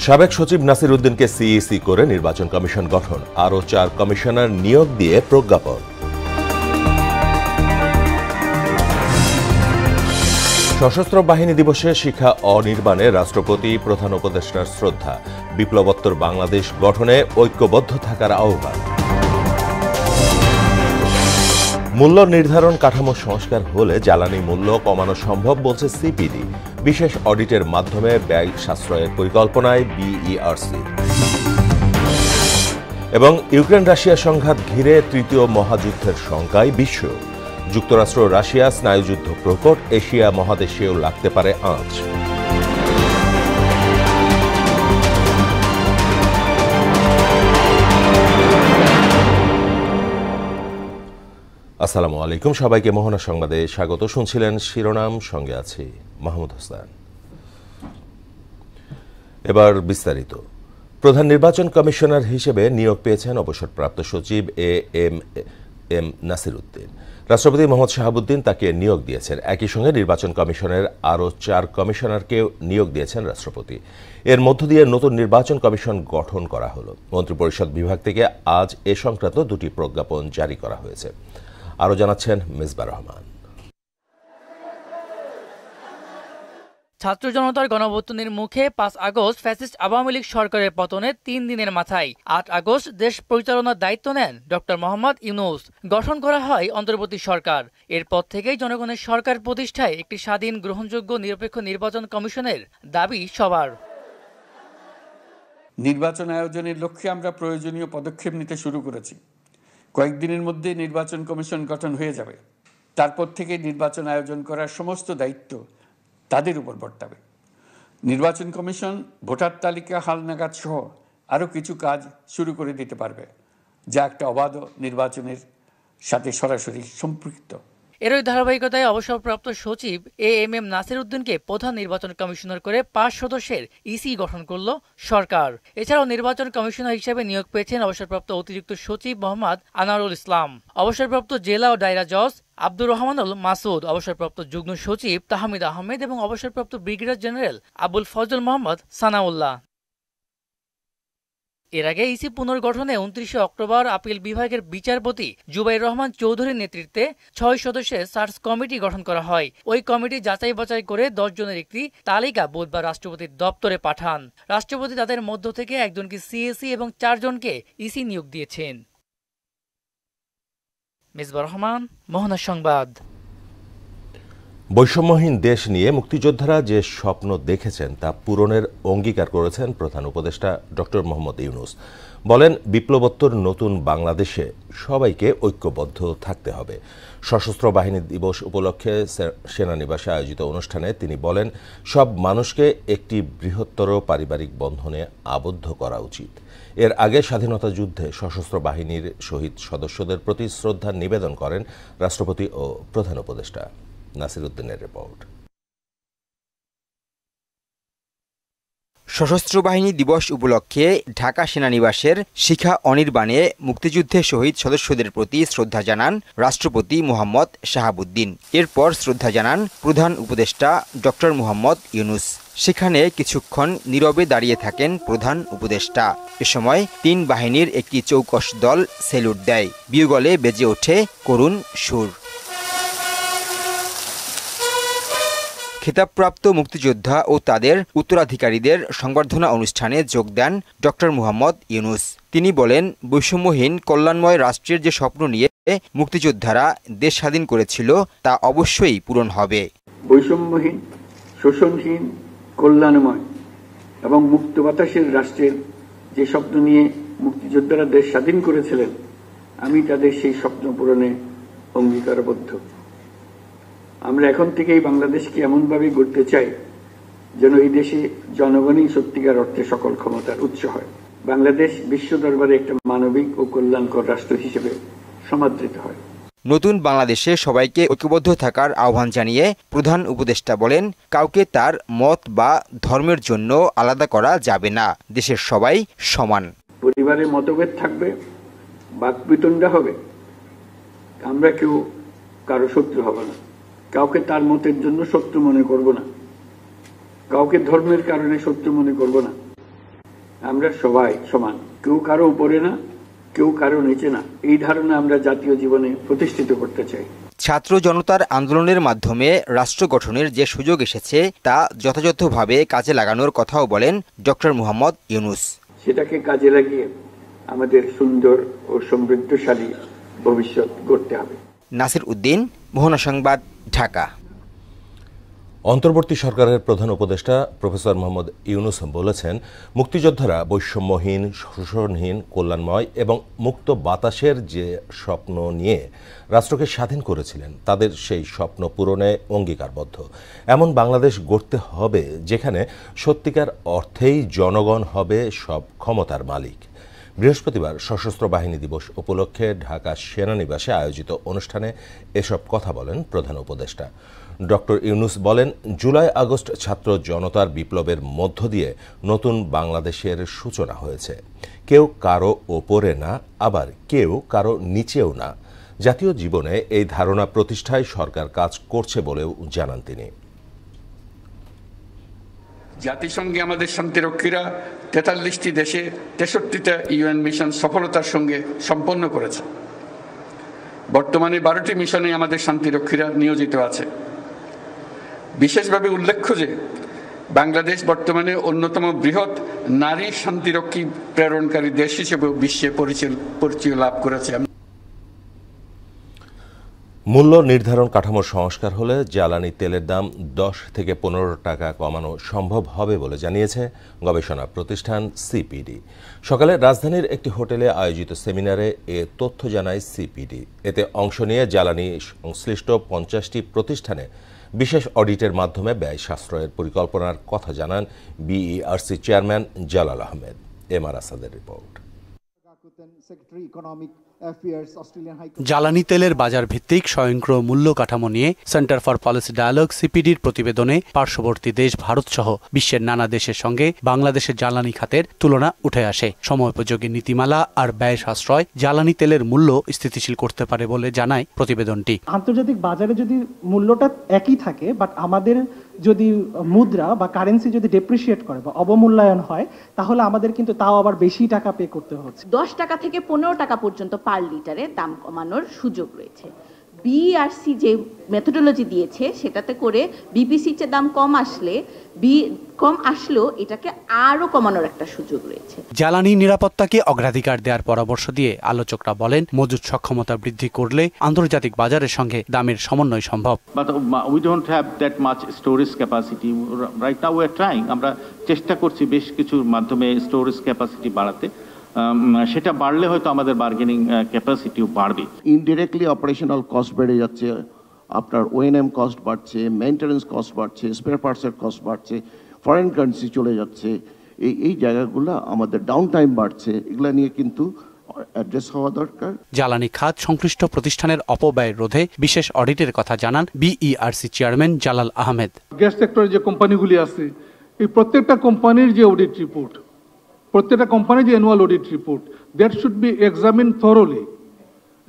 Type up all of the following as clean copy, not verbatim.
সাবেক সচিব নাসির উদ্দিনকে সিইসি করে নির্বাচন কমিশন গঠন, আরও 4 কমিশনার নিয়োগ দিয়ে প্রজ্ঞাপন। সশস্ত্র বাহিনী দিবসে শিখা অনির্বাণে রাষ্ট্রপতি প্রধান উপদেষ্টার শ্রদ্ধা, বিপ্লবোত্তর বাংলাদেশ গঠনে ঐক্যবদ্ধ থাকার আহ্বান। মূল্য নির্ধারণ কাঠামো সংস্কার হলে জ্বালানি মূল্য কমানো সম্ভব বলছে সিপিডি, বিশেষ অডিটের মাধ্যমে ব্যয় সাশ্রয়ের পরিকল্পনায় বিইআরসি। এবং ইউক্রেন রাশিয়া সংঘাত ঘিরে তৃতীয় মহাযুদ্ধের শঙ্কায় বিশ্ব, যুক্তরাষ্ট্র রাশিয়া স্নায়ুযুদ্ধ প্রকট, এশিয়া মহাদেশেও লাগতে পারে আঁচ। আসসালামু আলাইকুম, সবাইকে মোহনা সংবাদে স্বাগত। শুনছিলেন শিরোনাম, সঙ্গে আছি মাহমুদ হোসেন। এবার বিস্তারিত। প্রধান নির্বাচন কমিশনার হিসেবে নিয়োগ পেয়েছেন অবসরপ্রাপ্ত সচিব এম নাসির উদ্দিন। রাষ্ট্রপতি মোহাম্মদ শাহাবুদ্দিন তাকে নিয়োগ দিয়েছেন। একই সঙ্গে নির্বাচন কমিশনের আরও 4 কমিশনারকেও নিয়োগ দিয়েছেন রাষ্ট্রপতি। এর মধ্য দিয়ে নতুন নির্বাচন কমিশন গঠন করা হলো। মন্ত্রিপরিষদ বিভাগ থেকে আজ এ সংক্রান্ত 2টি প্রজ্ঞাপন জারি করা হয়েছে। আরও জানাচ্ছেন মেজবা রহমান। ছাত্র জনতার গণঅভ্যুত্থানের মুখে 5 আগস্ট ফ্যাসিস্ট আওয়ামী লীগ সরকারের পতনের 3 দিনের মাথায় 8 আগস্ট দেশ পরিচালনার দায়িত্ব নেন ডক্টর মোহাম্মদ ইউনূস। গঠন করা হয় অন্তর্বর্তী সরকার। এরপর থেকেই জনগণের সরকার প্রতিষ্ঠায় একটি স্বাধীন, গ্রহণযোগ্য, নিরপেক্ষ নির্বাচন কমিশনের দাবি সবার। নির্বাচন আয়োজনের লক্ষ্যে আমরা প্রয়োজনীয় পদক্ষেপ নিতে শুরু করেছি। কয়েকদিনের মধ্যে নির্বাচন কমিশন গঠন হয়ে যাবে। তারপর থেকে নির্বাচন আয়োজন করার সমস্ত দায়িত্ব তাদের উপর বর্তাবে। নির্বাচন কমিশন ভোটার তালিকা হালনাগাদ সহ আরও কিছু কাজ শুরু করে দিতে পারবে, যা একটা অবাধ নির্বাচনের সাথে সরাসরি সম্পৃক্ত। এরই ধারাবাহিকতায় অবসরপ্রাপ্ত সচিব এম নাসির উদ্দিনকে প্রধান নির্বাচন কমিশনার করে 5 সদস্যের ইসি গঠন করল সরকার। এছাড়াও নির্বাচন কমিশনার হিসেবে নিয়োগ পেয়েছেন অবসরপ্রাপ্ত অতিরিক্ত সচিব মোহাম্মদ আনোয়ারুল ইসলাম, অবসরপ্রাপ্ত জেলা ও দায়রা জজ আব্দুর রহমানুল মাসুদ, অবসরপ্রাপ্ত যুগ্ম সচিব তাহমিদ আহমেদ এবং অবসরপ্রাপ্ত ব্রিগেডিয়ার জেনারেল আবুল ফজল মোহাম্মদ সানাউল্লাহ। এর আগে ইসি পুনর্গঠনে 29 অক্টোবর আপিল বিভাগের বিচারপতি জুবাইর রহমান চৌধুরীর নেতৃত্বে 6 সদস্যের সার্চ কমিটি গঠন করা হয়। ওই কমিটি যাচাই বাছাই করে 10 জনের একটি তালিকা বুধবার রাষ্ট্রপতির দপ্তরে পাঠান। রাষ্ট্রপতি তাদের মধ্য থেকে একজনকে সিএসি এবং 4 জনকে ইসি নিয়োগ দিয়েছেন। মেজবা রহমান, মোহনা সংবাদ। বৈষম্যহীন দেশ নিয়ে মুক্তিযোদ্ধারা যে স্বপ্ন দেখেছেন তা পূরণের অঙ্গীকার করেছেন প্রধান উপদেষ্টা ডক্টর মোহাম্মদ ইউনূস। বলেন, বিপ্লবোত্তর নতুন বাংলাদেশে সবাইকে ঐক্যবদ্ধ থাকতে হবে। সশস্ত্র বাহিনী দিবস উপলক্ষে সেনানিবাসে আয়োজিত অনুষ্ঠানে তিনি বলেন, সব মানুষকে একটি বৃহত্তর পারিবারিক বন্ধনে আবদ্ধ করা উচিত। এর আগে স্বাধীনতা যুদ্ধে সশস্ত্র বাহিনীর শহীদ সদস্যদের প্রতি শ্রদ্ধা নিবেদন করেন রাষ্ট্রপতি ও প্রধান উপদেষ্টা। নাসির উদ্দিনের রিপোর্ট। সশস্ত্র বাহিনী দিবস উপলক্ষে ঢাকা সেনানিবাসের শিখা অনির্বাণে মুক্তিযুদ্ধে শহীদ সদস্যদের প্রতি শ্রদ্ধা জানান রাষ্ট্রপতি মোহাম্মদ শাহাবুদ্দিন। এরপর শ্রদ্ধা জানান প্রধান উপদেষ্টা ডক্টর মোহাম্মদ ইউনূস। সেখানে কিছুক্ষণ নীরবে দাঁড়িয়ে থাকেন প্রধান উপদেষ্টা। এ সময় 3 বাহিনীর একটি চৌকস দল সেলুট দেয়। বিয়োগলে বেজে ওঠে করুণ সুর। খেতাবপ্রাপ্ত মুক্তিযোদ্ধা ও তাদের উত্তরাধিকারীদের সংবর্ধনা অনুষ্ঠানে যোগ দেন ডক্টর মোহাম্মদ ইউনূস। তিনি বলেন, বৈষম্যহীন কল্যাণময় রাষ্ট্রের যে স্বপ্ন নিয়ে মুক্তিযোদ্ধারা দেশ স্বাধীন করেছিল তা অবশ্যই পূরণ হবে। বৈষম্যহীন, শোষণহীন, কল্যাণময় এবং মুক্ত বাতাসের রাষ্ট্রের যে স্বপ্ন নিয়ে মুক্তিযোদ্ধারা দেশ স্বাধীন করেছিলেন, আমি তাদের সেই স্বপ্ন পূরণে অঙ্গীকারবদ্ধ। আমরা এখন থেকেই বাংলাদেশকে এমনভাবে গড়তে চাই যেন এই দেশে জনগণই সত্যিকার অর্থে সকল ক্ষমতার উৎস হয়। বাংলাদেশ বিশ্ব দরবারে একটা মানবিক ও কল্যাণকর রাষ্ট্র হিসেবে সমাদৃত হয়। নতুন বাংলাদেশে সবাইকে ঐক্যবদ্ধ থাকার আহ্বান জানিয়ে প্রধান উপদেষ্টা বলেন, কাউকে তার মত বা ধর্মের জন্য আলাদা করা যাবে না। দেশের সবাই সমান। পরিবারে মতভেদ থাকবে, বাকবিতণ্ডা হবে, আমরা কেউ কারো শত্রু হব না। কাউকে তার মতের জন্য শত্রু মনে করব না, কাউকে ধর্মের কারণে শত্রু মনে করব না। আমরা সবাই সমান, কেউ কারো উপরে না, কেউ কারো নিচে না, এই ধারণা আমরা জাতীয় জীবনে প্রতিষ্ঠিত করতে চাই। ছাত্র জনতার আন্দোলনের মাধ্যমে রাষ্ট্র গঠনের যে সুযোগ এসেছে তা যথাযথভাবে কাজে লাগানোর কথাও বলেন ডক্টর মোহাম্মদ ইউনূস। সেটাকে কাজে লাগিয়ে আমাদের সুন্দর ও সমৃদ্ধশালী ভবিষ্যৎ গড়তে হবে। নাসির উদ্দিন, মোহনা সংবাদ, ঢাকা। অন্তর্বর্তী সরকারের প্রধান উপদেষ্টা প্রফেসর মোহাম্মদ ইউনূস বলেছেন, মুক্তিযোদ্ধারা বৈষম্যহীন, শোষণহীন, কল্যাণময় এবং মুক্ত বাতাসের যে স্বপ্ন নিয়ে রাষ্ট্রকে স্বাধীন করেছিলেন তাদের সেই স্বপ্ন পূরণে অঙ্গীকারবদ্ধ। এমন বাংলাদেশ গড়তে হবে যেখানে সত্যিকার অর্থেই জনগণ হবে সব ক্ষমতার মালিক। বৃহস্পতিবার সশস্ত্র বাহিনী দিবস উপলক্ষে ঢাকা সেনানিবাসে আয়োজিত অনুষ্ঠানে এসব কথা বলেন প্রধান উপদেষ্টা। ডক্টর ইউনূস বলেন, জুলাই আগস্ট ছাত্র জনতার বিপ্লবের মধ্য দিয়ে নতুন বাংলাদেশের সূচনা হয়েছে। কেউ কারো ওপরে না, আবার কেউ কারো নিচেও না। জাতীয় জীবনে এই ধারণা প্রতিষ্ঠায় সরকার কাজ করছে বলেও জানান তিনি। জাতিসংঘে আমাদের শান্তিরক্ষীরা 43টি দেশে 63টা ইউএন মিশন সফলতার সঙ্গে সম্পন্ন করেছে। বর্তমানে 12টি মিশনে আমাদের শান্তিরক্ষীরা নিয়োজিত আছে। বিশেষভাবে উল্লেখ্য যে বাংলাদেশ বর্তমানে অন্যতম বৃহৎ নারী শান্তিরক্ষী প্রেরণকারী দেশ হিসেবে বিশ্বে পরিচয় লাভ করেছে। মূল্য নির্ধারণ কাঠামোর সংস্কার হলে জ্বালানি তেলের দাম 10 থেকে 15 টাকা কমানো সম্ভব হবে বলে জানিয়েছে গবেষণা প্রতিষ্ঠান সিপিডি। সকালে রাজধানীর একটি হোটেলে আয়োজিত সেমিনারে এ তথ্য জানায় সিপিডি। এতে অংশ নিয়ে জ্বালানি সংশ্লিষ্ট 50টি প্রতিষ্ঠানে বিশেষ অডিটের মাধ্যমে ব্যয় সাশ্রয়ের পরিকল্পনার কথা জানান BERC chairman Jalal Ahmed. MR আসাদের রিপোর্ট। জ্বালানি তেলের বাজার ভিত্তিক স্বয়ংক্রিয় মূল্য কাঠামো নিয়ে সেন্টার ফর পলিসি ডায়ালগ সিপিডির প্রতিবেদনে পার্শ্ববর্তী দেশ ভারত সহ বিশ্বের নানা দেশের সঙ্গে বাংলাদেশের জ্বালানি খাতের তুলনা উঠে আসে। সময়োপযোগী নীতিমালা আর ব্যয় সাশ্রয় জ্বালানি তেলের মূল্য স্থিতিশীল করতে পারে বলে জানায় প্রতিবেদনটি। আন্তর্জাতিক বাজারে যদি মূল্যটা একই থাকে, বাট আমাদের যদি মুদ্রা বা কারেন্সি যদি ডেপ্রিসিয়েট করে বা অবমূল্যায়ন হয়, তাহলে আমাদের কিন্তু তাও আবার বেশি টাকা পে করতে হচ্ছে। 10 টাকা থেকে 15 টাকা পর্যন্ত পার লিটারে দাম কমানোর সুযোগ রয়েছে। বিইআরসি যে মেথোডোলজি দিয়েছে সেটাতে করে বিপিসির চেয়ে দাম কম আসলেও এটাকে আরো কমানোর একটা সুযোগ রয়েছে। জ্বালানি নিরাপত্তাকে অগ্রাধিকার দেওয়ার পরামর্শ দিয়ে আলোচকরা বলেন, মজুত সক্ষমতা বৃদ্ধি করলে আন্তর্জাতিক বাজারের সঙ্গে দামের সমন্বয় সম্ভব। But we don't have that much storage capacity. Right now we are trying. আমরা চেষ্টা করছি বেশ কিছুর মাধ্যমে স্টোরেজ ক্যাপাসিটি বাড়াতে। সেটা বাড়লে হয়তো আমাদের বার্গেনিং ক্যাপাসিটিও বাড়বে। ইনডিরেক্টলি অপারেশনাল কস্ট বেড়ে যাচ্ছে, আপনার ওএনএম কস্ট বাড়ছে, মেইনটেনেন্স কস্ট বাড়ছে, স্পেয়ার পার্টসের কস্ট বাড়ছে, ফরেন কারেন্সি চলে যাচ্ছে, এই জায়গাগুলো আমাদের ডাউন টাইম বাড়ছে, এগুলা নিয়ে কিন্তু অ্যাড্রেস হওয়া দরকার। জ্বালানি খাত সংশ্লিষ্ট প্রতিষ্ঠানের অপব্যয় রোধে বিশেষ অডিটের কথা জানান BERC chairman Jalal Ahmed. Gas সেক্টরে যে কোম্পানিগুলি আছে, এই প্রত্যেকটা কোম্পানির যে অডিট রিপোর্ট, প্রত্যেকটা কোম্পানির যে annual audit report, that should be examine thoroughly,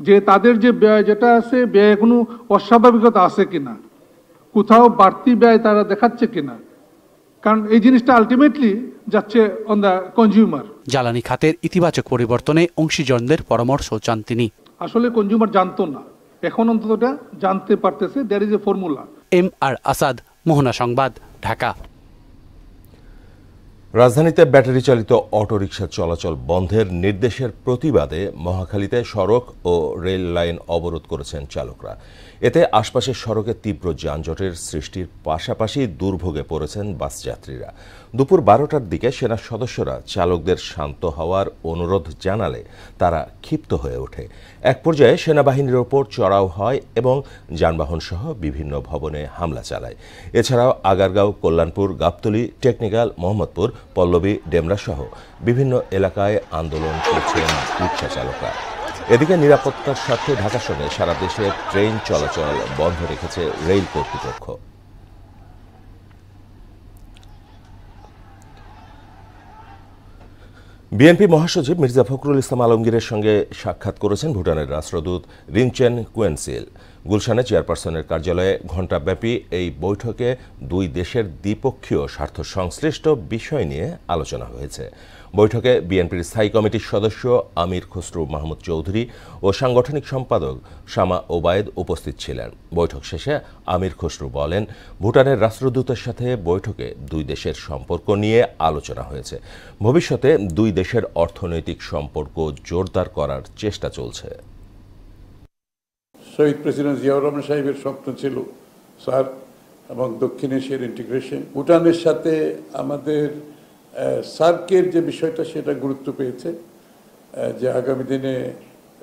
যে তাদের যে ব্যয় যেটা আছে, ব্যয় কোনো অস্বাভাবিকতা আছে কিনা, কোথাও বাড়তি ব্যয় তারা দেখাচ্ছে কিনা, কারণ এই জিনিসটা আলটিমেটলি যাচ্ছে অন দ্য কনজিউমার। জ্বালানি খাতের ইতিবাচক পরিবর্তনে অংশীজনদের পরামর্শ চান তিনি। আসলে কনজিউমার জানতো না, এখন অন্তত জানতে পারতেছে। There is a formula. MR Asad, Mohona সংবাদ, ঢাকা। রাজধানীতে ব্যাটারি চালিত অটোরিকশা চলাচল বন্ধের নির্দেশের প্রতিবাদে মহাখালীতে সড়ক ও রেল লাইন অবরোধ করেছেন চালকরা। এতে আশপাশের সড়কে তীব্র যানজটের সৃষ্টির পাশাপাশি দুর্ভোগে পড়েছেন বাস যাত্রীরা। দুপুর 12টার দিকে সেনা সদস্যরা চালকদের শান্ত হওয়ার অনুরোধ জানালে তারা ক্ষিপ্ত হয়ে ওঠে। এক পর্যায়ে সেনাবাহিনীর ওপর চড়াও হয় এবং যানবাহন সহ বিভিন্ন ভবনে হামলা চালায়। এছাড়াও আগারগাঁও, কল্যাণপুর, গাবতলী, টেকনিক্যাল, মোহাম্মদপুর, পল্লবী, ডেমরা সহ বিভিন্ন এলাকায় আন্দোলন করছেন রিকশা চালকরা। এদিকে নিরাপত্তার স্বার্থে ঢাকার সঙ্গে সারা দেশে ট্রেন চলাচল বন্ধ রেখেছে রেল কর্তৃপক্ষ। বিএনপি মহাসচিব মির্জা ফখরুল ইসলাম আলমগীরের সঙ্গে সাক্ষাৎ করেছেন ভুটানের রাষ্ট্রদূত রিনচেন কুয়েনসিল। গুলশানে চেয়ারপারসনের কার্যালয়ে ঘণ্টাব্যাপী এই বৈঠকে দুই দেশের দ্বিপক্ষীয় স্বার্থ সংশ্লিষ্ট বিষয় নিয়ে আলোচনা হয়েছে। বৈঠকে বিএনপির স্থায়ী কমিটির সদস্য আমির খসরু মাহমুদ চৌধুরী ও সাংগঠনিক সম্পাদক শামা ওবায়েদ উপস্থিত ছিলেন। বৈঠক শেষে আমির খসরু বলেন, ভুটানের রাষ্ট্রদূতের সাথে বৈঠকে দুই দেশের সম্পর্ক নিয়ে আলোচনা হয়েছে। ভবিষ্যতে দুই দেশের অর্থনৈতিক সম্পর্ক জোরদার করার চেষ্টা চলছে। শহীদ প্রেসিডেন্ট জিয়াউর রহমান সাহেবের স্বপ্ন ছিল স্যার এবং দক্ষিণ এশিয়ার ইন্টিগ্রেশন। ভুটানের সাথে আমাদের সার্কের যে বিষয়টা সেটা গুরুত্ব পেয়েছে, যে আগামী দিনে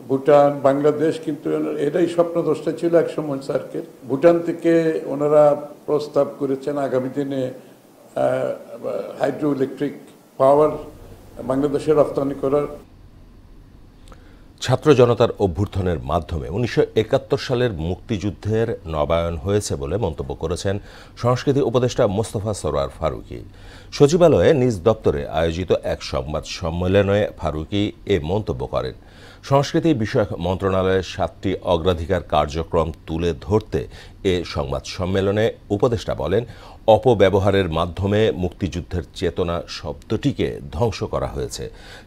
ভুটান বাংলাদেশ, কিন্তু এটাই স্বপ্নদ্রষ্টা ছিল একসময় সার্কের। ভুটান থেকে ওনারা প্রস্তাব করেছেন আগামী দিনে হাইড্রো ইলেকট্রিক পাওয়ার বাংলাদেশে রপ্তানি করার। ছাত্র জনতার অভ্যুত্থানের মাধ্যমে 1971 সালের মুক্তিযুদ্ধের নবায়ন হয়েছে বলে মন্তব্য করেছেন সংস্কৃতি উপদেষ্টা মোস্তফা সরোয়ার ফারুকী। সচিবালয়ে নিজ দপ্তরে আয়োজিত এক সংবাদ সম্মেলনে ফারুকী এ মন্তব্য করেন। সংস্কৃতি বিষয়ক মন্ত্রণালয়ের 7টি অগ্রাধিকার কার্যক্রম তুলে ধরতে এ সংবাদ সম্মেলনে উপদেষ্টা বলেন, অপব্যবহারের মাধ্যমে মুক্তিযুদ্ধের চেতনা শব্দটিকে ধ্বংস করা হয়েছে।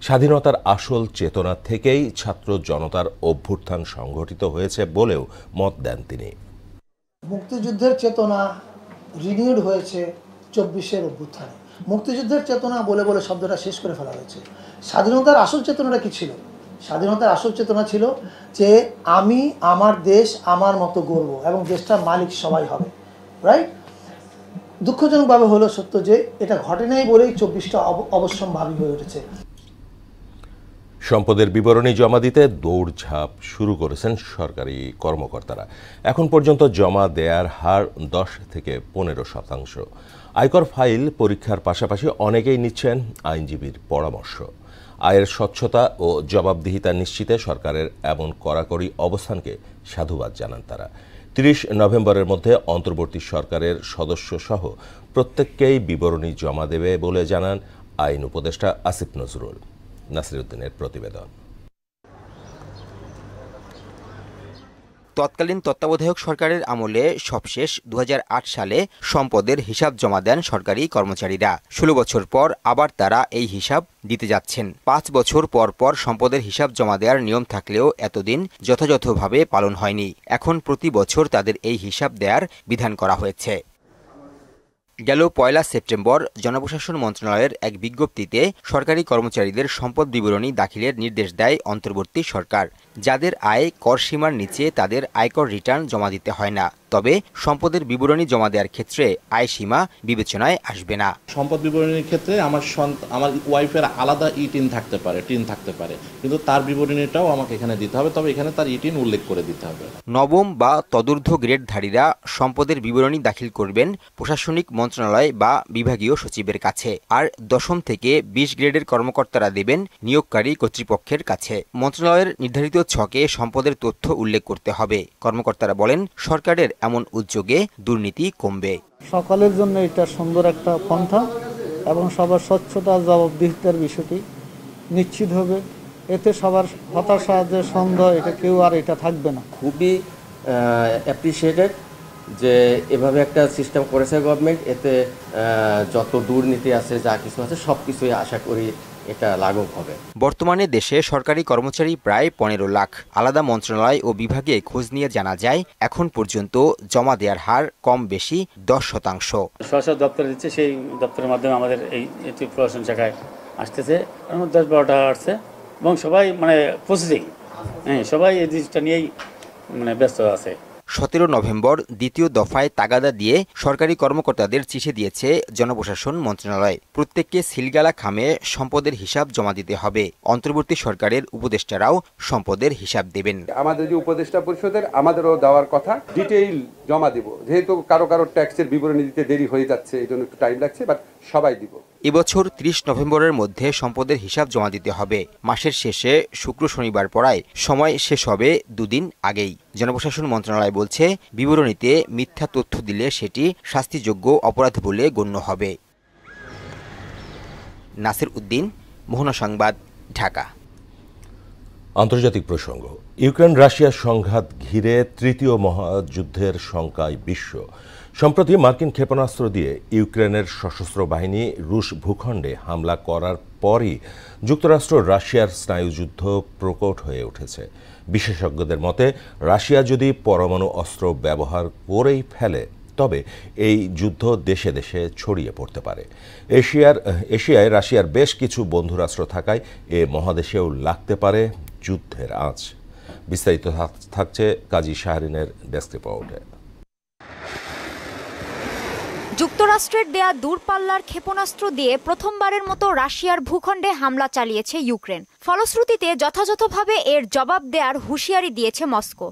স্বাধীনতার আসল চেতনা থেকেই ছাত্র জনতার অভ্যুত্থান সংঘটিত হয়েছে বলেও মত দেন তিনি। মুক্তিযুদ্ধের চেতনা রিনিউড হয়েছে 24-এর অভ্যুত্থানে। মুক্তিযুদ্ধের চেতনা বলে বলে শব্দটা শেষ করে ফেলা হয়েছে। স্বাধীনতার আসল চেতনাটা কি ছিল? স্বাধীনতার আসল চেতনা ছিল যে আমি আমার দেশ আমার মতো গর্ব এবং দেশটার মালিক সবাই হবে, রাইট? দুঃখজনকভাবে হলো সত্য যে এটা ঘটে নাই বলেই 24টা অবশ্যম্ভাবী হয়ে উঠেছে। সম্পদের বিবরণী জমা দিতে দৌড়ঝাঁপ শুরু করেছেন সরকারি কর্মকর্তারা। এখন পর্যন্ত জমা দেয়ার হার 10 থেকে 15%। আয়কর ফাইল পরীক্ষার পাশাপাশি অনেকেই নিচ্ছেন আইনজীবীর পরামর্শ। আয়ের স্বচ্ছতা ও জবাবদিহিতা নিশ্চিতে সরকারের এমন কড়াকড়ি অবস্থানকে সাধুবাদ জানান তারা। 30 নভেম্বরের মধ্যে অন্তর্বর্তী সরকারের সদস্য সহ প্রত্যেককেই বিবরণী জমা দেবে বলে জানান আইন উপদেষ্টা আসিফ নজরুল। নাসিরউদ্দিনের প্রতিবেদন। তৎকালীন তত্ত্বাবধায়ক সরকারের আমলে সবশেষ 2008 সালে সম্পদের হিসাব জমা দেন সরকারি কর্মচারীরা। 16 বছর পর আবার তারা এই হিসাব দিতে যাচ্ছেন। 5 বছর পর পর সম্পদের হিসাব জমা দেওয়ার নিয়ম থাকলেও এতদিন যথাযথভাবে পালন হয়নি। এখন প্রতি বছর তাদের এই হিসাব দেওয়ার বিধান করা হয়েছে। গেল 1 সেপ্টেম্বর জনপ্রশাসন মন্ত্রণালয়ের এক বিজ্ঞপ্তিতে সরকারি কর্মচারীদের সম্পদ বিবরণী দাখিলের নির্দেশ দেয় অন্তর্বর্তী সরকার। যাদের আয় কর সীমার নিচে তাদের আয়কর রিটার্ন জমা দিতে হয় না, তবে সম্পদের বিবরণী জমা দেওয়ার ক্ষেত্রে আয় সীমা বিবেচনায় আসবে না। সম্পদ বিবরণীর ক্ষেত্রে আমার ওয়াইফের আলাদা টিন থাকতে পারে, কিন্তু তার বিবরণীটাও আমাকে এখানে দিতে হবে, তবে এখানে তার টিন উল্লেখ করে দিতে হবে। নবম বা তদূর্ধ্ব গ্রেডধারীরা সম্পদের বিবরণী দাখিল করবেন প্রশাসনিক মন্ত্রণালয় বা বিভাগীয় সচিবের কাছে, আর 10ম থেকে 20 গ্রেডের কর্মকর্তারা দেবেন নিয়োগকারী কর্তৃপক্ষের কাছে। মন্ত্রণালয়ের নির্ধারিত ছকে সম্পদের তথ্য উল্লেখ করতে হবে। কর্মকর্তারা বলেন, সরকারের এমন উদ্যোগে দুর্নীতি কমবে। সকলের জন্য এটা সুন্দর একটা পন্থা এবং সবার স্বচ্ছতা জবাবদিহিতার বিষয়টি নিশ্চিত হবে। এতে সবার হতাশা যে সন্দেহ এটা কেউ আর এটা থাকবে না। খুবই অ্যাপ্রিসিয়েটেড যে এভাবে একটা সিস্টেম করেছে গভর্নমেন্ট। এতে যত দুর্নীতি আছে যা কিছু আছে সব কিছুই আশা করি এটা লাঘব হবে। বর্তমানে দেশে সরকারি কর্মচারী প্রায় 15 লাখ। আলাদা মন্ত্রণালয় ও বিভাগে খোঁজ নিয়ে জানা যায় এখন পর্যন্ত জমা দেওয়ার হার কম বেশি 10%। সরকার দপ্তর দিচ্ছে, সেই দপ্তরের মাধ্যমে আমাদের এই প্রশাসন শাখায় আসতেছে 10-12টা আসছে এবং সবাই প্রসেসিং, সবাই এই জিনিসটা নিয়েই ব্যস্ত আছে। 17 নভেম্বর দ্বিতীয় দফায় তাগাদা দিয়ে সরকারি কর্মকর্তাদের চিঠি দিয়েছে জনপ্রশাসন মন্ত্রণালয়। প্রত্যেককে সিলগালা খামে সম্পদের হিসাব জমা দিতে হবে। অন্তর্বর্তী সরকারের উপদেষ্টারাও সম্পদের হিসাব দেবেন। আমাদের যে উপদেষ্টা পরিষদের আমাদেরও দেওয়ার কথা, ডিটেইল জমা দিব। যেহেতু কারো ট্যাক্সের বিবরণী দিতে দেরি হয়ে যাচ্ছে, এই জন্য একটু টাইম লাগছে, বাট সবাই দিব। এবছর 30 নভেম্বরের মধ্যে সম্পদের হিসাব জমা দিতে হবে। মাসের শেষে শুক্র শনিবার পড়ায় সময় শেষ হবে 2 দিন আগেই। জনপ্রশাসন মন্ত্রণালয় বলছে, বিবরণীতে মিথ্যা তথ্য দিলে সেটি শাস্তিযোগ্য অপরাধ বলে গণ্য হবে। নাসির উদ্দিন, মোহনা সংবাদ, ঢাকা। আন্তর্জাতিক প্রসঙ্গ। ইউক্রেন রাশিয়া সংঘাত ঘিরে তৃতীয় মহাযুদ্ধের শঙ্কায় বিশ্ব। সম্প্রতি মার্কিন ক্ষেপণাস্ত্র দিয়ে ইউক্রেনের সশস্ত্র বাহিনী রুশ ভূখণ্ডে হামলা করার পরই যুক্তরাষ্ট্র রাশিয়ার স্নায়ুযুদ্ধ প্রকট হয়ে উঠেছে। বিশেষজ্ঞদের মতে রাশিয়া যদি পরমাণু অস্ত্র ব্যবহার করেই ফেলে তবে এই যুদ্ধ দেশে দেশে ছড়িয়ে পড়তে পারে। এশিয়ায় রাশিয়ার বেশ কিছু বন্ধুরাষ্ট্র থাকায় এ মহাদেশেও লাগতে পারে যুদ্ধের আঁচ। বিস্তারিত থাকছে কাজী শাহরিনের ডেস্ক রিপোর্টে। যুক্তরাষ্ট্রের দেয়া দূরপাল্লার ক্ষেপণাস্ত্র দিয়ে প্রথমবারের মতো রাশিয়ার ভূখণ্ডে হামলা চালিয়েছে ইউক্রেন। ফলশ্রুতিতে যথাযথভাবে এর জবাব দেওয়ার হুঁশিয়ারি দিয়েছে মস্কো।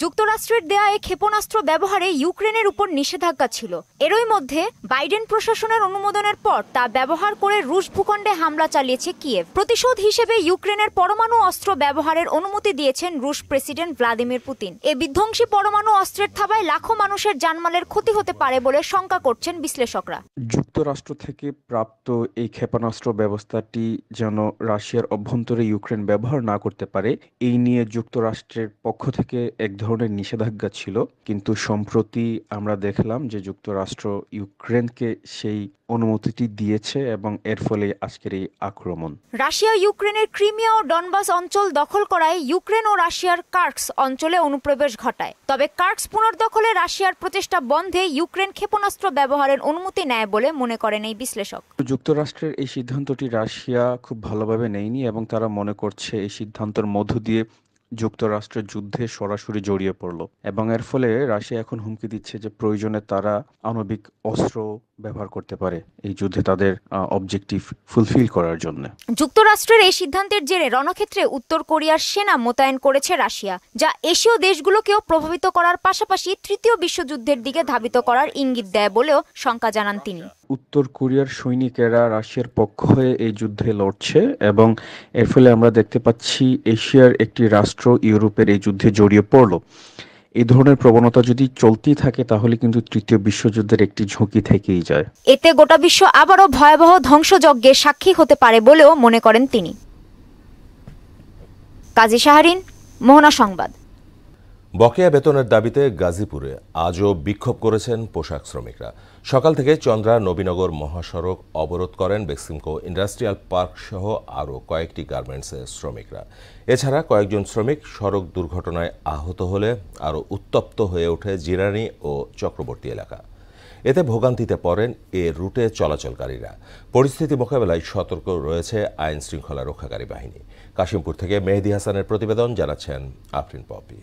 যুক্তরাষ্ট্রের দেয়া এই ক্ষেপণাস্ত্র ব্যবহারে ইউক্রেনের উপর নিষেধাজ্ঞা ছিল। এরই মধ্যে বাইডেন প্রশাসনের অনুমোদনের পর তা ব্যবহার করে রুশ ভূখণ্ডে হামলা চালিয়েছে কিয়েভ। প্রতিশোধ হিসেবে ইউক্রেনের পরমাণু অস্ত্র ব্যবহারের অনুমতি দিয়েছেন রুশ প্রেসিডেন্ট ভ্লাদিমির পুতিন। এই বিধ্বংসী পরমাণু অস্ত্রের থাবায় লাখো মানুষের জানমালের ক্ষতি হতে পারে বলে শঙ্কা করছেন বিশ্লেষকরা। যুক্তরাষ্ট্র থেকে প্রাপ্ত এই ক্ষেপণাস্ত্র ব্যবস্থাটি যেন রাশিয়ার অভ্যন্তরে ইউক্রেন ব্যবহার না করতে পারে, এই নিয়ে যুক্তরাষ্ট্রের পক্ষ থেকে এক ধরনের নিষেধাজ্ঞা ছিল। কিন্তু সম্প্রতি আমরা দেখলাম যে যুক্তরাষ্ট্র ইউক্রেনকে সেই অনুমতিটি দিয়েছে এবং এর ফলে আজকের এই আক্রমণ। রাশিয়া ইউক্রেনের ক্রিমিয়া ও ডনবাস অঞ্চল দখল করায় ইউক্রেন ও রাশিয়ার কার্কস অঞ্চলে অনুপ্রবেশ ঘটায়। তবে কার্কস পুনর্দখলে রাশিয়ার প্রচেষ্টা বন্ধে ইউক্রেন ক্ষেপণাস্ত্র ব্যবহারের অনুমতি নেয় বলে মনে করেন এই বিশ্লেষক। যুক্তরাষ্ট্রের এই সিদ্ধান্তটি রাশিয়া খুব ভালোভাবে নেয়নি এবং তারা মনে করছে এই সিদ্ধান্তের মধ্য দিয়ে যুক্তরাষ্ট্রের যুদ্ধে সরাসরি জড়িয়ে পড়ল এবং এর ফলে রাশিয়া এখন হুমকি দিচ্ছে যে প্রয়োজনে তারা আণবিক অস্ত্র ব্যবহার করতে পারে এই যুদ্ধে তাদের অবজেক্টিভ ফুলফিল করার জন্য। যুক্তরাষ্ট্রের এই সিদ্ধান্তের জেরে রণক্ষেত্রে উত্তর কোরিয়ার সেনা মোতায়েন করেছে রাশিয়া, যা এশীয় দেশগুলোকেও প্রভাবিত করার পাশাপাশি তৃতীয় বিশ্বযুদ্ধের দিকে ধাবিত করার ইঙ্গিত দেয় বলেও শঙ্কা জানান তিনি। উত্তর কোরিয়ার সৈনিকেরা রাশিয়ার পক্ষ হয়ে এই যুদ্ধে লড়ছে এবং এর ফলে আমরা দেখতে পাচ্ছি এশিয়ার একটি রাষ্ট্র ইউরোপের এই যুদ্ধে জড়িয়ে পড়ল। এই ধরনের প্রবণতা যদি চলতেই থাকে তাহলে কিন্তু তৃতীয় বিশ্বযুদ্ধের একটি ঝুঁকি থেকেই যায়। এতে গোটা বিশ্ব আবারও ভয়াবহ ধ্বংসযজ্ঞের সাক্ষী হতে পারে বলেও মনে করেন তিনি। কাজী শাহরিন, মোহনা সংবাদ। বকেয়া বেতনের দাবিতে গাজীপুরে আজও বিক্ষোভ করেছেন পোশাক শ্রমিকরা। সকাল থেকে চন্দ্রা নবীনগর মহাসড়ক অবরোধ করেন বেক্সিমকো ইন্ডাস্ট্রিয়াল পার্ক সহ আরও কয়েকটি গার্মেন্টসের শ্রমিকরা। এছাড়া কয়েকজন শ্রমিক সড়ক দুর্ঘটনায় আহত হলে আরও উত্তপ্ত হয়ে ওঠে জিরানি ও চক্রবর্তী এলাকা। এতে ভোগান্তিতে পড়েন এ রুটে চলাচলকারীরা। পরিস্থিতি মোকাবেলায় সতর্ক রয়েছে আইন শৃঙ্খলা রক্ষাকারী বাহিনী। কাশিমপুর থেকে মেহেদি হাসানের প্রতিবেদন, জানাচ্ছেন আফরিন পপি।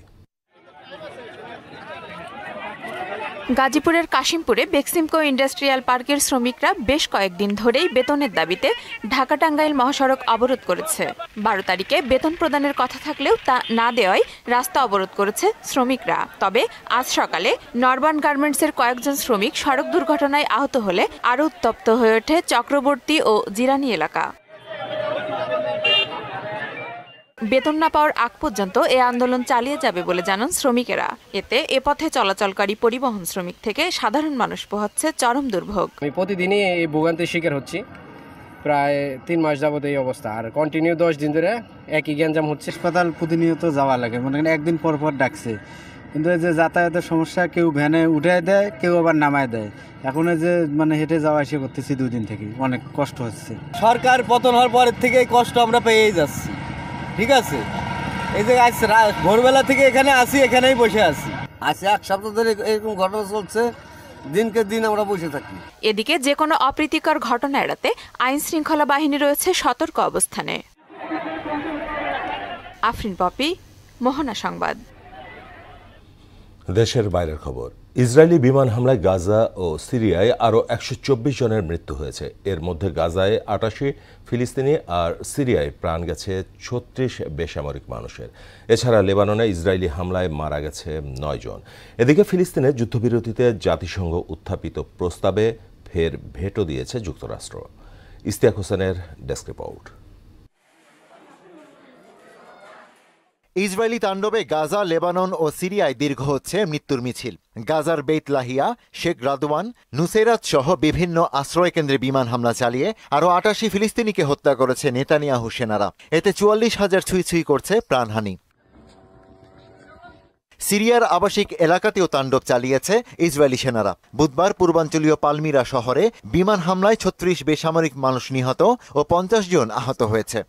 গাজীপুরের কাশিমপুরে বেক্সিমকো ইন্ডাস্ট্রিয়াল পার্কের শ্রমিকরা বেশ কয়েকদিন ধরেই বেতনের দাবিতে ঢাকা টাঙ্গাইল মহাসড়ক অবরোধ করেছে। 12 তারিখে বেতন প্রদানের কথা থাকলেও তা না দেওয়ায় রাস্তা অবরোধ করেছে শ্রমিকরা। তবে আজ সকালে নরবান গার্মেন্টসের কয়েকজন শ্রমিক সড়ক দুর্ঘটনায় আহত হলে আরও উত্তপ্ত হয়ে ওঠে চক্রবর্তী ও জিরানি এলাকা। বেতন না পাওয়ার আগ পর্যন্ত এ আন্দোলন চালিয়ে যাবে বলে জানান শ্রমিকেরা। এতে এ পথে চলাচলকারী পরিবহন শ্রমিক থেকে সাধারণ মানুষ পোহাচ্ছে চরম দুর্ভোগ। আমি প্রতিদিনই এই ভোগান্তির শিকার হচ্ছি, প্রায় 3 মাস যাবত এই অবস্থা, আর কন্টিনিউ 10 দিন ধরে একই গ্যাঞ্জাম হচ্ছে। হাসপাতাল প্রতিনিয়ত যাওয়া লাগে, মনে করেন একদিন পর পর ডাকছে, কিন্তু এই যে যাতায়াতের সমস্যা, কেউ ভ্যানে উঠায় দেয়, কেউ আবার নামায় দেয়। এখন যে মানে হেঁটে যাওয়া এসে করতেছি 2 দিন থেকে, অনেক কষ্ট হচ্ছে। সরকার পতন হওয়ার পরের থেকে কষ্ট আমরা পেয়েই যাচ্ছি, ঠিক আছে। এই যে আজ ভোরবেলা থেকে এখানে আসি, এখানেই বসে আছি। আজকে 1 সপ্তাহ ধরে এরকম ঘটনা চলছে, দিনকে দিন আমরা বসে থাকি। এদিকে যে কোনো অপ্রীতিকর ঘটনা এড়াতে আইন শৃঙ্খলা বাহিনী রয়েছে সতর্ক অবস্থানে। আফরিন পপি, মোহনা সংবাদ। দেশের বাইরের খবর। ইসরায়েলি বিমান হামলায় গাজা ও সিরিয়ায় আরও 124 জনের মৃত্যু হয়েছে। এর মধ্যে গাজায় 88, ফিলিস্তিনি আর সিরিয়ায় প্রাণ গেছে 36 বেসামরিক মানুষের। এছাড়া লেবাননে ইসরায়েলি হামলায় মারা গেছে 9 জন। এদিকে ফিলিস্তিনে যুদ্ধবিরতিতে জাতিসংঘ উত্থাপিত প্রস্তাবে ফের ভেটো দিয়েছে যুক্তরাষ্ট্র। ইস্তিয়াক হোসেনের ডেস্ক রিপোর্ট। ইসরায়েলি তাণ্ডবে গাজা, লেবানন ও সিরিয়ায় দীর্ঘ হচ্ছে মৃত্যুর মিছিল। গাজার বেইত লাহিয়া, শেখ রাদওয়ান, নুসেরাত সহ বিভিন্ন আশ্রয়কেন্দ্রে বিমান হামলা চালিয়ে আরও ৮৮ ফিলিস্তিনিকে হত্যা করেছে নেতানিয়াহু সেনারা। এতে ৪৪,০০০ ছুঁই করছে প্রাণহানি। সিরিয়ার আবাসিক এলাকাতেও তাণ্ডব চালিয়েছে ইসরায়েলি সেনারা। বুধবার পূর্বাঞ্চলীয় পালমিরা শহরে বিমান হামলায় ৩৬ বেসামরিক মানুষ নিহত ও ৫০ জন আহত হয়েছে।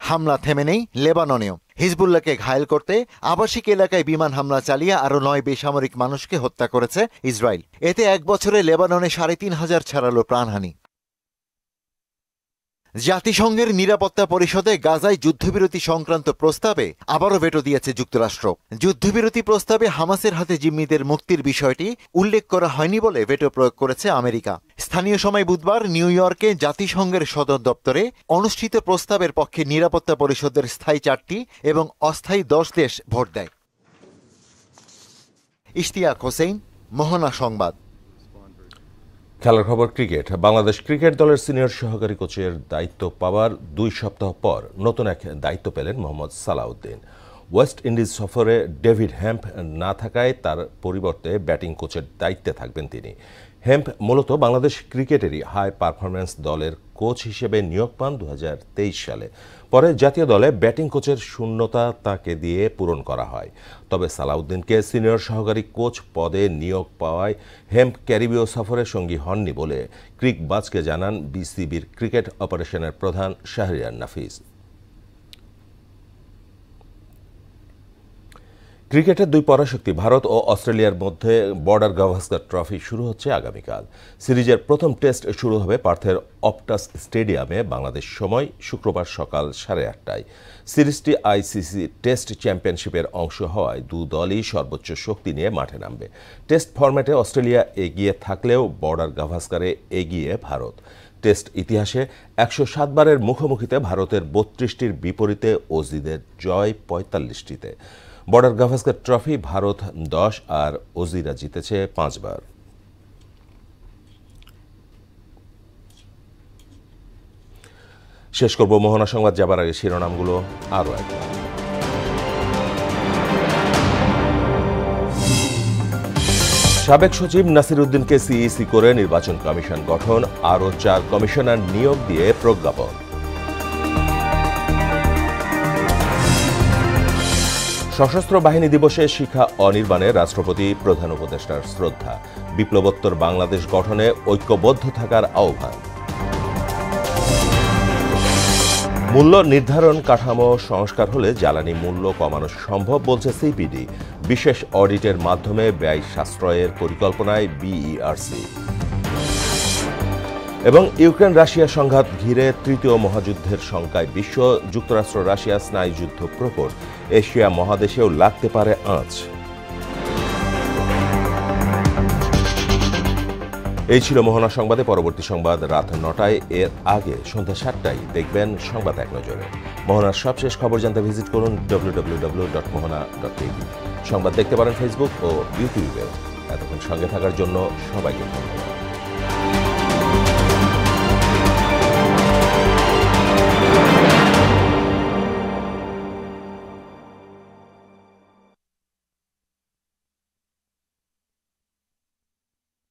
হামলা থেমে নেই লেবাননেও। হিজবুল্লাহকে ঘায়েল করতে আবাসিক এলাকায় বিমান হামলা চালিয়ে আরও ৯ বেসামরিক মানুষকে হত্যা করেছে ইসরায়েল। এতে এক বছরে লেবাননে ৩৫০০ ছাড়ালো প্রাণহানি। জাতিসংঘের নিরাপত্তা পরিষদে গাজায় যুদ্ধবিরতি সংক্রান্ত প্রস্তাবে আবারও ভেটো দিয়েছে যুক্তরাষ্ট্র। যুদ্ধবিরতি প্রস্তাবে হামাসের হাতে জিম্মিদের মুক্তির বিষয়টি উল্লেখ করা হয়নি বলে ভেটো প্রয়োগ করেছে আমেরিকা। স্থানীয় সময় বুধবার নিউ ইয়র্কে জাতিসংঘের সদর দপ্তরে অনুষ্ঠিত প্রস্তাবের পক্ষে নিরাপত্তা পরিষদের স্থায়ী ৪টি এবং অস্থায়ী ১০ দেশ ভোট দেয়। ইশতিয়াক হোসেন, মোহনা সংবাদ। খেলার খবর ক্রিকেট। বাংলাদেশ ক্রিকেট দলের সিনিয়র সহকারী কোচের দায়িত্ব পাওয়ার ২ সপ্তাহ পর নতুন এক দায়িত্ব পেলেন মোহাম্মদ সালাউদ্দিন। ওয়েস্ট ইন্ডিজ সফরে ডেভিড হেম্প না থাকায় তার পরিবর্তে ব্যাটিং কোচের দায়িত্বে থাকবেন তিনি। হেম্প মূলত বাংলাদেশ ক্রিকেটেরই হাই পারফরম্যান্স দলের কোচ হিসেবে নিয়োগ পান ২০২৩ সালে। পরে জাতীয় দলে ব্যাটিং কোচের শূন্যতা তাকে দিয়ে পূরণ করা হয়। তবে সালাউদ্দিনকে সিনিয়র সহকারী কোচ পদে নিয়োগ পাওয়ায় হেম্প ক্যারিবীয় সফরে সঙ্গী হননি বলে ক্রিকবাজকে জানান বিসিবির ক্রিকেট অপারেশনের প্রধান শাহরিয়ার নাফিস। ক্রিকেটের ২ পরাশক্তি ভারত ও অস্ট্রেলিয়ার মধ্যে বর্ডার গাভাস্কার ট্রফি শুরু হচ্ছে আগামীকাল। সিরিজের প্রথম টেস্ট শুরু হবে পার্থের অপটাস স্টেডিয়ামে বাংলাদেশ সময় শুক্রবার সকাল 8:30টায়। সিরিজটি আইসিসি টেস্ট চ্যাম্পিয়নশিপের অংশ হওয়ায় ২ দলই সর্বোচ্চ শক্তি নিয়ে মাঠে নামবে। টেস্ট ফরম্যাটে অস্ট্রেলিয়া এগিয়ে থাকলেও বর্ডার গাভাস্কারে এগিয়ে ভারত। টেস্ট ইতিহাসে ১০৭ বারের মুখোমুখিতে ভারতের ৩২টির বিপরীতে অজিদের জয় ৪৫টিতে। বর্ডার গাভাস্কার ট্রফি ভারত 10 আর অজিরা জিতেছে 5 বার। শেষ করব মোহনা সংবাদ যাবার আগে শিরোনামগুলো আরও একবার। সাবেক সচিব নাসির উদ্দিনকে সিইসি করে নির্বাচন কমিশন গঠন, আরও 4 কমিশনার নিয়োগ দিয়ে প্রজ্ঞাপন। সশস্ত্র বাহিনী দিবসে শিখা অনির্বাণে রাষ্ট্রপতি প্রধান উপদেষ্টার শ্রদ্ধা, বিপ্লবোত্তর বাংলাদেশ গঠনে ঐক্যবদ্ধ থাকার আহ্বান। মূল্য নির্ধারণ কাঠামো সংস্কার হলে জ্বালানি মূল্য কমানো সম্ভব বলছে সিপিডি। বিশেষ অডিটের মাধ্যমে ব্যয় সাশ্রয়ের পরিকল্পনায় বিইআরসি। এবং ইউক্রেন রাশিয়া সংঘাত ঘিরে তৃতীয় মহাযুদ্ধের শঙ্কায় বিশ্ব, যুক্তরাষ্ট্র রাশিয়া স্নায়ুযুদ্ধ প্রকট, এশিয়া মহাদেশেও লাগতে পারে আঁচ। এই ছিল মোহনা সংবাদে। পরবর্তী সংবাদ রাত 9টায়, এর আগে সন্ধ্যা 7টায় দেখবেন সংবাদ এক নজরে। মোহনার সবশেষ খবর জানতে ভিজিট করুন www.mohana.tv। সংবাদ দেখতে পারেন ফেসবুক ও ইউটিউবে। এতক্ষণ সঙ্গে থাকার জন্য সবাইকে ধন্যবাদ।